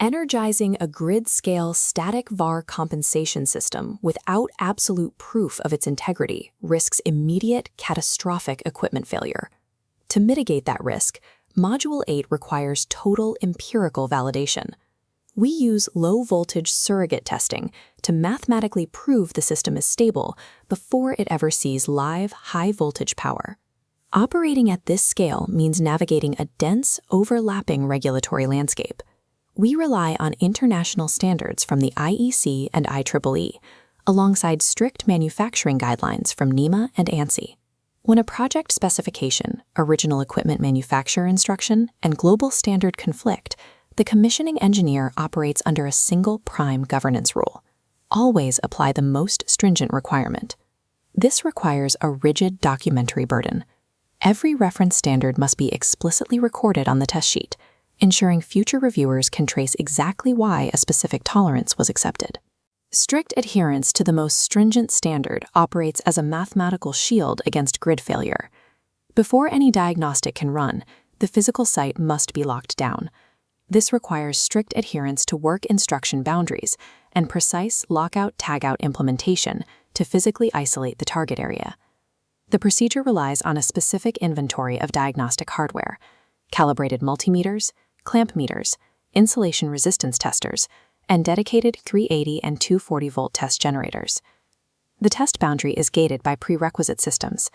Energizing a grid-scale static VAR compensation system without absolute proof of its integrity risks immediate, catastrophic equipment failure. To mitigate that risk, Module 8 requires total empirical validation. We use low-voltage surrogate testing to mathematically prove the system is stable before it ever sees live, high-voltage power. Operating at this scale means navigating a dense, overlapping regulatory landscape. We rely on international standards from the IEC and IEEE, alongside strict manufacturing guidelines from NEMA and ANSI. When a project specification, original equipment manufacturer instruction, and global standard conflict, the commissioning engineer operates under a single prime governance rule. Always apply the most stringent requirement. This requires a rigid documentary burden. Every reference standard must be explicitly recorded on the test sheet, ensuring future reviewers can trace exactly why a specific tolerance was accepted. Strict adherence to the most stringent standard operates as a mathematical shield against grid failure. Before any diagnostic can run, the physical site must be locked down. This requires strict adherence to work instruction boundaries and precise lockout-tagout implementation to physically isolate the target area. The procedure relies on a specific inventory of diagnostic hardware: calibrated multimeters, clamp meters, insulation resistance testers, and dedicated 380 and 240-volt test generators. The test boundary is gated by prerequisite systems.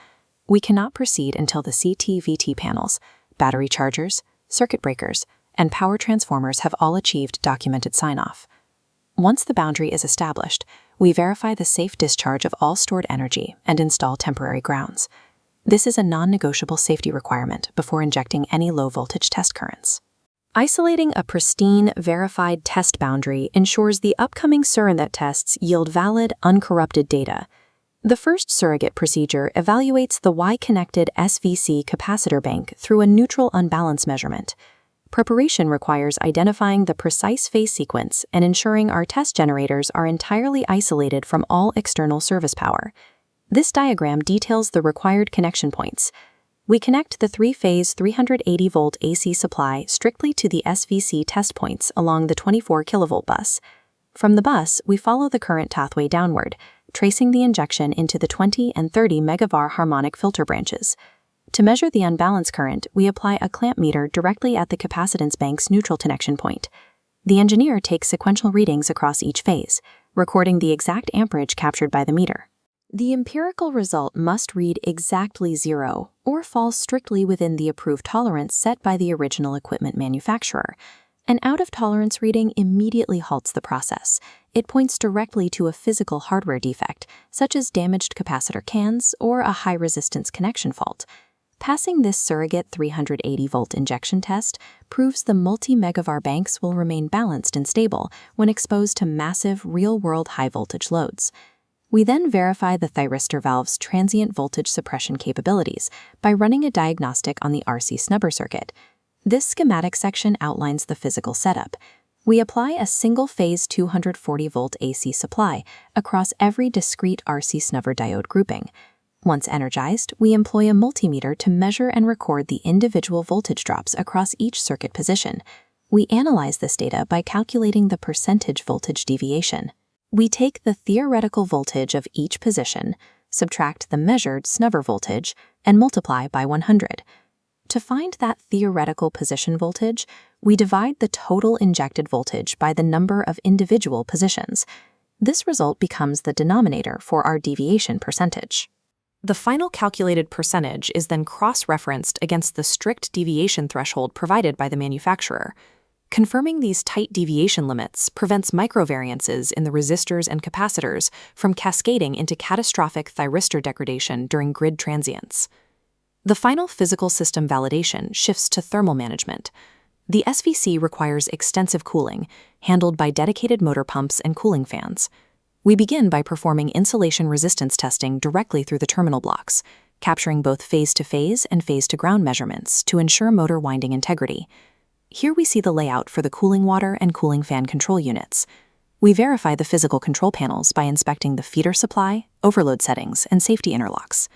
We cannot proceed until the CT-VT panels, battery chargers, circuit breakers, and power transformers have all achieved documented sign-off. Once the boundary is established, we verify the safe discharge of all stored energy and install temporary grounds. This is a non-negotiable safety requirement before injecting any low-voltage test currents. Isolating a pristine, verified test boundary ensures the upcoming surrogate tests yield valid, uncorrupted data. The first surrogate procedure evaluates the wye-connected SVC capacitor bank through a neutral-unbalance measurement. Preparation requires identifying the precise phase sequence and ensuring our test generators are entirely isolated from all external service power. This diagram details the required connection points. We connect the three-phase 380-volt AC supply strictly to the SVC test points along the 24 kilovolt bus. From the bus, we follow the current pathway downward, tracing the injection into the 20 and 30 megavar harmonic filter branches. To measure the unbalanced current, we apply a clamp meter directly at the capacitance bank's neutral connection point. The engineer takes sequential readings across each phase, recording the exact amperage captured by the meter. The empirical result must read exactly 0 or fall strictly within the approved tolerance set by the original equipment manufacturer. An out-of-tolerance reading immediately halts the process. It points directly to a physical hardware defect, such as damaged capacitor cans or a high-resistance connection fault. Passing this surrogate 380-volt injection test proves the multi-megavar banks will remain balanced and stable when exposed to massive, real-world high-voltage loads. We then verify the thyristor valve's transient voltage suppression capabilities by running a diagnostic on the RC snubber circuit. This schematic section outlines the physical setup. We apply a single-phase 240-volt AC supply across every discrete RC snubber diode grouping. Once energized, we employ a multimeter to measure and record the individual voltage drops across each circuit position. We analyze this data by calculating the percentage voltage deviation. We take the theoretical voltage of each position, subtract the measured snubber voltage, and multiply by 100. To find that theoretical position voltage, we divide the total injected voltage by the number of individual positions. This result becomes the denominator for our deviation percentage. The final calculated percentage is then cross-referenced against the strict deviation threshold provided by the manufacturer. Confirming these tight deviation limits prevents microvariances in the resistors and capacitors from cascading into catastrophic thyristor degradation during grid transients. The final physical system validation shifts to thermal management. The SVC requires extensive cooling, handled by dedicated motor pumps and cooling fans. We begin by performing insulation resistance testing directly through the terminal blocks, capturing both phase-to-phase and phase-to-ground measurements to ensure motor winding integrity. Here we see the layout for the cooling water and cooling fan control units. We verify the physical control panels by inspecting the feeder supply, overload settings, and safety interlocks.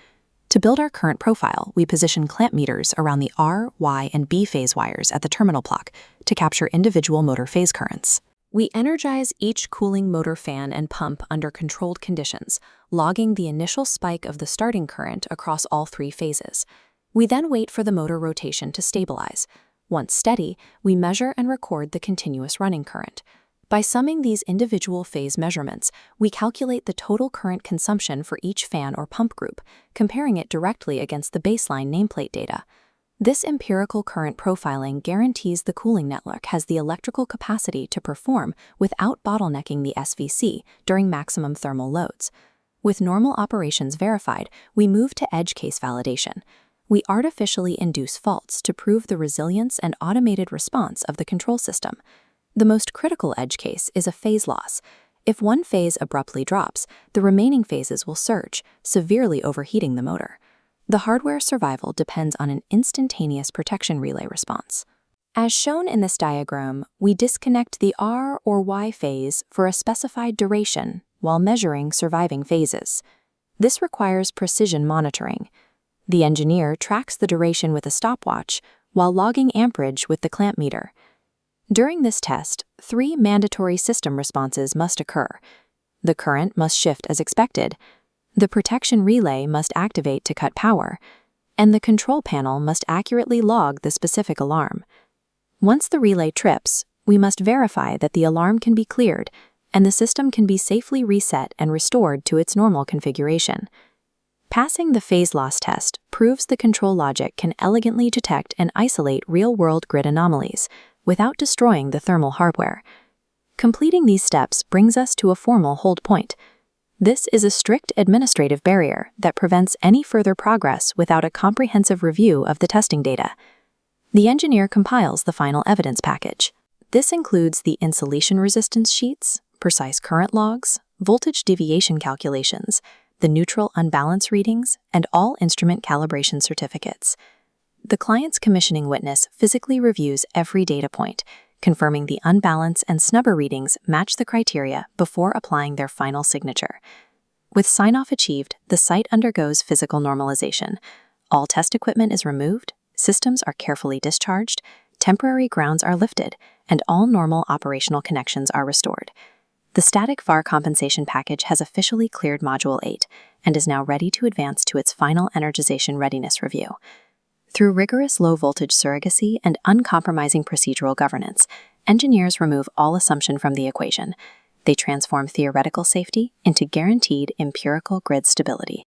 To build our current profile, we position clamp meters around the R, Y, and B phase wires at the terminal block to capture individual motor phase currents. We energize each cooling motor fan and pump under controlled conditions, logging the initial spike of the starting current across all 3 phases. We then wait for the motor rotation to stabilize. Once steady, we measure and record the continuous running current. By summing these individual phase measurements, we calculate the total current consumption for each fan or pump group, comparing it directly against the baseline nameplate data. This empirical current profiling guarantees the cooling network has the electrical capacity to perform without bottlenecking the SVC during maximum thermal loads. With normal operations verified, we move to edge case validation. We artificially induce faults to prove the resilience and automated response of the control system. The most critical edge case is a phase loss. If one phase abruptly drops, the remaining phases will surge, severely overheating the motor. The hardware survival depends on an instantaneous protection relay response. As shown in this diagram, we disconnect the R or Y phase for a specified duration while measuring surviving phases. This requires precision monitoring. The engineer tracks the duration with a stopwatch while logging amperage with the clamp meter. During this test, 3 mandatory system responses must occur. The current must shift as expected, the protection relay must activate to cut power, and the control panel must accurately log the specific alarm. Once the relay trips, we must verify that the alarm can be cleared and the system can be safely reset and restored to its normal configuration. Passing the phase loss test proves the control logic can elegantly detect and isolate real-world grid anomalies without destroying the thermal hardware. Completing these steps brings us to a formal hold point. This is a strict administrative barrier that prevents any further progress without a comprehensive review of the testing data. The engineer compiles the final evidence package. This includes the insulation resistance sheets, precise current logs, voltage deviation calculations, the neutral-unbalance readings, and all instrument calibration certificates. The client's commissioning witness physically reviews every data point, confirming the unbalance and snubber readings match the criteria before applying their final signature. With sign-off achieved, the site undergoes physical normalization. All test equipment is removed, systems are carefully discharged, temporary grounds are lifted, and all normal operational connections are restored. The Static VAR Compensation package has officially cleared Module 8 and is now ready to advance to its final energization readiness review. Through rigorous low-voltage surrogacy and uncompromising procedural governance, engineers remove all assumption from the equation. They transform theoretical safety into guaranteed empirical grid stability.